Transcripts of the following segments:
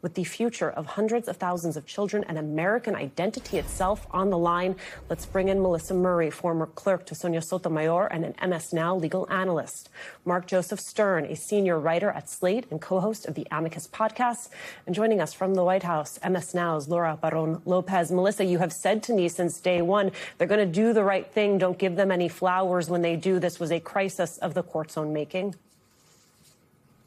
with the future of hundreds of thousands of children and American identity itself on the line. Let's bring in Melissa Murray, former clerk to Sonia Sotomayor and an MS Now legal analyst. Mark Joseph Stern, a senior writer at Slate and co-host of the Amicus podcast. And joining us from the White House, MS Now's Laura Barron Lopez. Melissa, you have said to me since day one, they're going to do the right thing. Don't give them any flowers when they do. This was a crisis of the court's own making.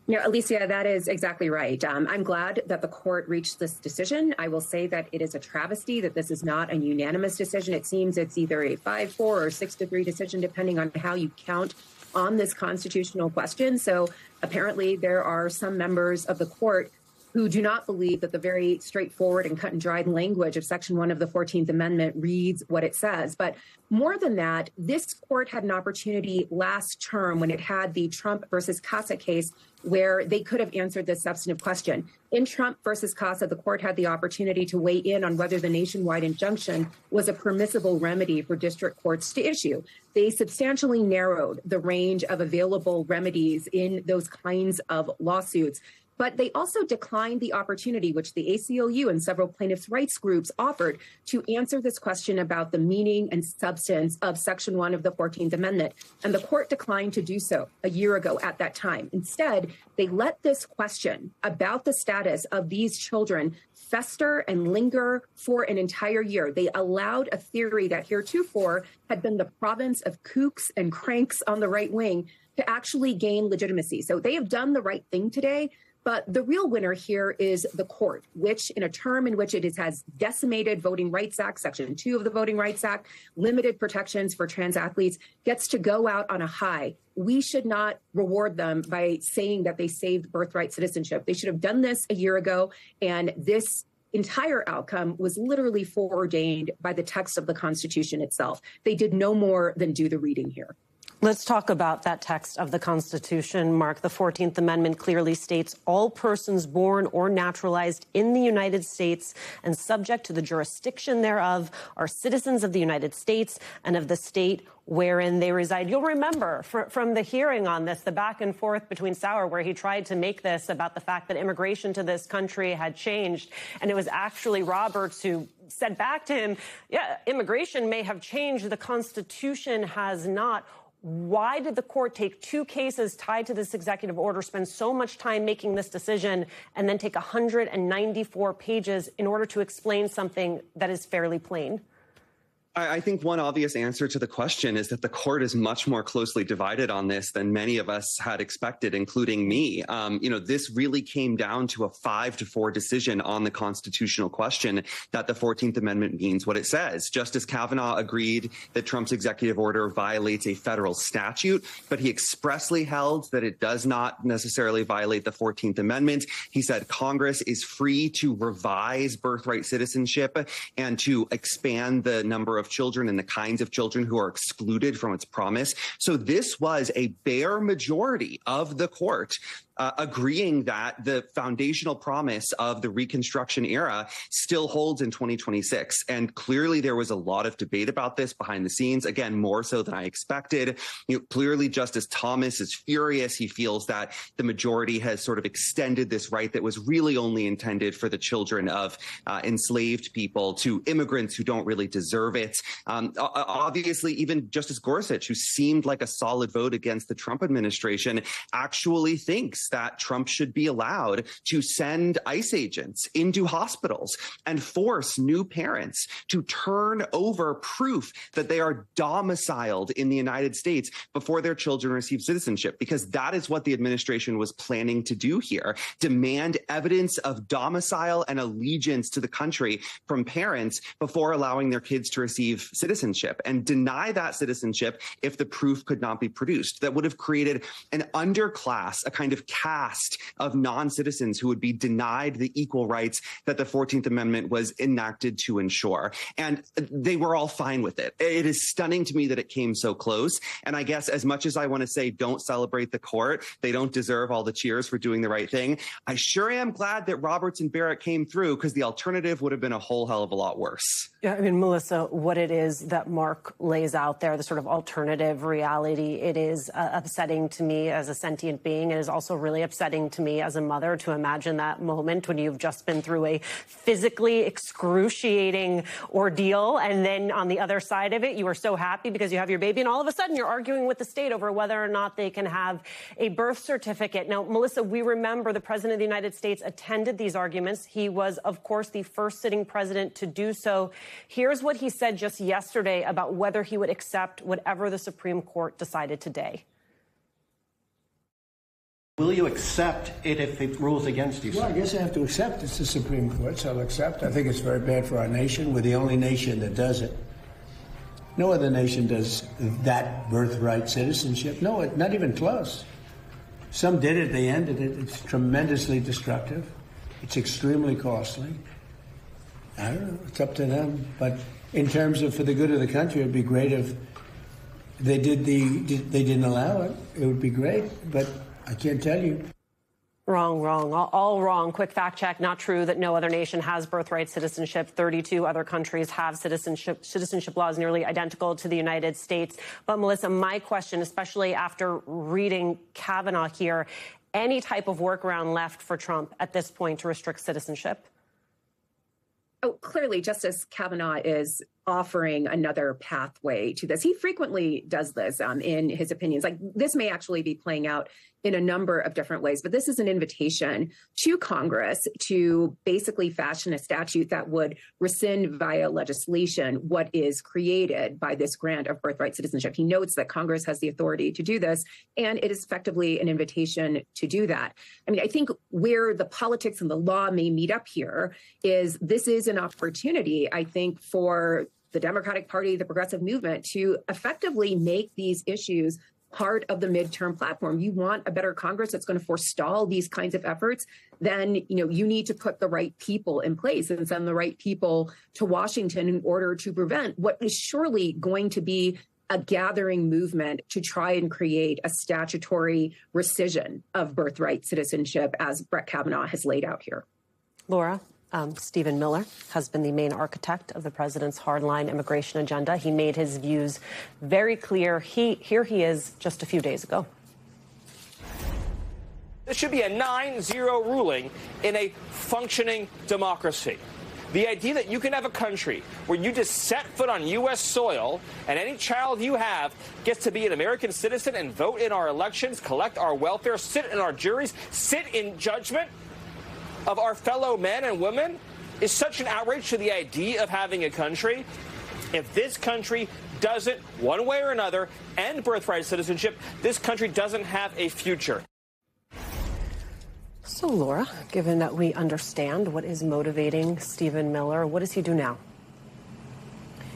Yeah, Alicia, that is exactly right. I'm glad that the court reached this decision. I will say that it is a travesty that this is not a unanimous decision. It seems it's either a 5-4 or 6-3 decision, depending on how you count on this constitutional question. So apparently there are some members of the court who do not believe that the very straightforward and cut and dried language of Section 1 of the 14th Amendment reads what it says. But more than that, this court had an opportunity last term when it had the Trump versus Casa case where they could have answered this substantive question. In Trump versus Casa, the court had the opportunity to weigh in on whether the nationwide injunction was a permissible remedy for district courts to issue. They substantially narrowed the range of available remedies in those kinds of lawsuits. But they also declined the opportunity, which the ACLU and several plaintiffs' rights groups offered, to answer this question about the meaning and substance of Section 1 of the 14th Amendment. And the court declined to do so a year ago at that time. Instead, they let this question about the status of these children fester and linger for an entire year. They allowed a theory that heretofore had been the province of kooks and cranks on the right wing to actually gain legitimacy. So they have done the right thing today. But the real winner here is the court, which in a term in which it has decimated Voting Rights Act, Section 2 of the Voting Rights Act, limited protections for trans athletes, gets to go out on a high. We should not reward them by saying that they saved birthright citizenship. They should have done this a year ago, and this entire outcome was literally foreordained by the text of the Constitution itself. They did no more than do the reading here. Let's talk about that text of the Constitution, Mark. The 14th Amendment clearly states all persons born or naturalized in the United States and subject to the jurisdiction thereof are citizens of the United States and of the state wherein they reside. You'll remember from the hearing on this, the back and forth between Sauer, where he tried to make this about the fact that immigration to this country had changed. And it was actually Roberts who said back to him, yeah, immigration may have changed. The Constitution has not. Why did the court take two cases tied to this executive order, spend so much time making this decision, and then take 194 pages in order to explain something that is fairly plain? I think one obvious answer to the question is that the court is much more closely divided on this than many of us had expected, including me. This really came down to a 5-4 decision on the constitutional question that the 14th Amendment means what it says. Justice Kavanaugh agreed that Trump's executive order violates a federal statute, but he expressly held that it does not necessarily violate the 14th Amendment. He said Congress is free to revise birthright citizenship and to expand the number of children and the kinds of children who are excluded from its promise. So this was a bare majority of the court agreeing that the foundational promise of the Reconstruction era still holds in 2026. And clearly there was a lot of debate about this behind the scenes, again, more so than I expected. Clearly Justice Thomas is furious. He feels that the majority has sort of extended this right that was really only intended for the children of enslaved people to immigrants who don't really deserve it. Obviously, even Justice Gorsuch, who seemed like a solid vote against the Trump administration, actually thinks that Trump should be allowed to send ICE agents into hospitals and force new parents to turn over proof that they are domiciled in the United States before their children receive citizenship, because that is what the administration was planning to do here, demand evidence of domicile and allegiance to the country from parents before allowing their kids to receive citizenship, and deny that citizenship if the proof could not be produced. That would have created an underclass, a kind of caste of non-citizens who would be denied the equal rights that the 14th Amendment was enacted to ensure. And they were all fine with it. It is stunning to me that it came so close. And I guess as much as I want to say don't celebrate the court, they don't deserve all the cheers for doing the right thing, I sure am glad that Roberts and Barrett came through, because the alternative would have been a whole hell of a lot worse. Yeah, I mean, Melissa, what it is that Mark lays out there, the sort of alternative reality, it is upsetting to me as a sentient being. It is also really upsetting to me as a mother to imagine that moment when you've just been through a physically excruciating ordeal. And then on the other side of it, you are so happy because you have your baby. And all of a sudden you're arguing with the state over whether or not they can have a birth certificate. Now, Melissa, we remember the president of the United States attended these arguments. He was, of course, the first sitting president to do so. Here's what he said just yesterday about whether he would accept whatever the Supreme Court decided today. Will you accept it if it rules against you? Well, I guess I have to accept it's the Supreme Court, so I'll accept. I think it's very bad for our nation. We're the only nation that does it. No other nation does that birthright citizenship. No, not even close. Some did it, they ended it. It's tremendously destructive. It's extremely costly. I don't know. It's up to them. But in terms of for the good of the country, it'd be great if they didn't allow it. It would be great. But I can't tell you. Wrong. All wrong. Quick fact check. Not true that no other nation has birthright citizenship. 32 other countries have citizenship laws nearly identical to the United States. But Melissa, my question, especially after reading Kavanaugh here, any type of workaround left for Trump at this point to restrict citizenship? Oh, clearly, Justice Kavanaugh is offering another pathway to this. He frequently does this in his opinions. Like, this may actually be playing out in a number of different ways, but this is an invitation to Congress to basically fashion a statute that would rescind via legislation what is created by this grant of birthright citizenship. He notes that Congress has the authority to do this, and it is effectively an invitation to do that. I mean, I think where the politics and the law may meet up here is this is an opportunity, I think, for the Democratic Party, the progressive movement, to effectively make these issues part of the midterm platform. You want a better Congress that's going to forestall these kinds of efforts, then you need to put the right people in place and send the right people to Washington in order to prevent what is surely going to be a gathering movement to try and create a statutory rescission of birthright citizenship, as Brett Kavanaugh has laid out here. Laura? Stephen Miller has been the main architect of the president's hardline immigration agenda. He made his views very clear. Here he is just a few days ago. This should be a 9-0 ruling in a functioning democracy. The idea that you can have a country where you just set foot on U.S. soil and any child you have gets to be an American citizen and vote in our elections, collect our welfare, sit in our juries, sit in judgment of our fellow men and women is such an outrage to the idea of having a country. If this country doesn't, one way or another, end birthright citizenship, this country doesn't have a future. So, Laura, given that we understand what is motivating Stephen Miller, what does he do now?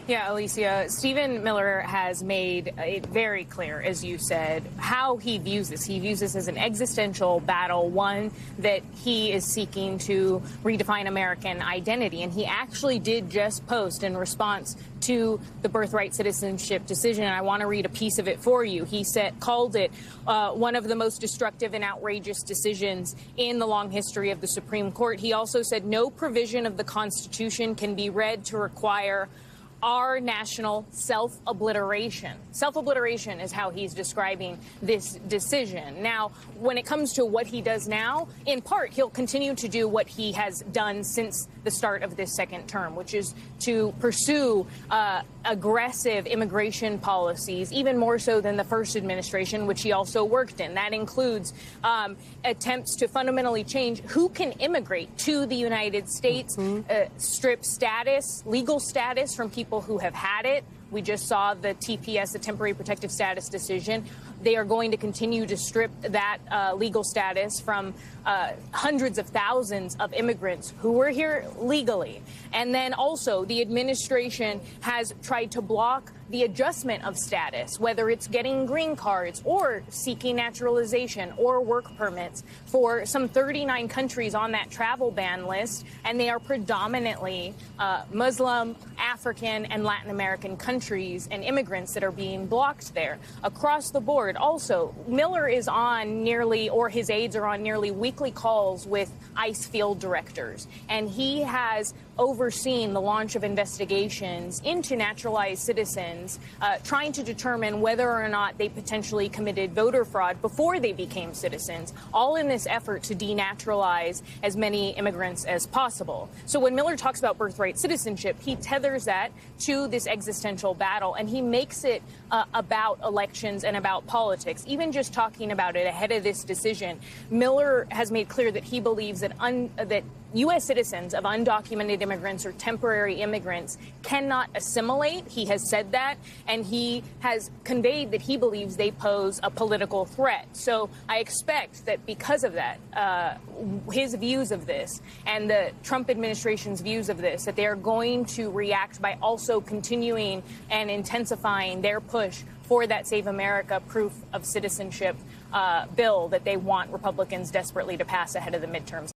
Yeah, Alicia, Stephen Miller has made it very clear, as you said, how he views this. He views this as an existential battle, one that he is seeking to redefine American identity. And he actually did just post in response to the birthright citizenship decision. And I want to read a piece of it for you. He called it one of the most destructive and outrageous decisions in the long history of the Supreme Court. He also said no provision of the Constitution can be read to require our national self-obliteration. Self-obliteration is how he's describing this decision. Now, when it comes to what he does now, in part, he'll continue to do what he has done since the start of this second term, which is to pursue aggressive immigration policies, even more so than the first administration, which he also worked in. That includes attempts to fundamentally change who can immigrate to the United States, strip status, legal status from people who have had it. We just saw the TPS, the temporary protective status decision. They are going to continue to strip that legal status from hundreds of thousands of immigrants who were here legally. And then also the administration has tried to block the adjustment of status, whether it's getting green cards or seeking naturalization or work permits for some 39 countries on that travel ban list. And they are predominantly Muslim, African, and Latin American countries and immigrants that are being blocked there. Across the board, record also, Miller is on nearly, or his aides are on nearly weekly calls with ICE field directors. And he has overseen the launch of investigations into naturalized citizens, trying to determine whether or not they potentially committed voter fraud before they became citizens, all in this effort to denaturalize as many immigrants as possible. So when Miller talks about birthright citizenship, he tethers that to this existential battle, and he makes it about elections and about politics. Even just talking about it ahead of this decision, Miller has made clear that he believes that that U.S. citizens of undocumented immigrants or temporary immigrants cannot assimilate. He has said that, and he has conveyed that he believes they pose a political threat. So I expect that because of that, his views of this and the Trump administration's views of this, that they are going to react by also continuing and intensifying their push for that Save America proof of citizenship bill that they want Republicans desperately to pass ahead of the midterms.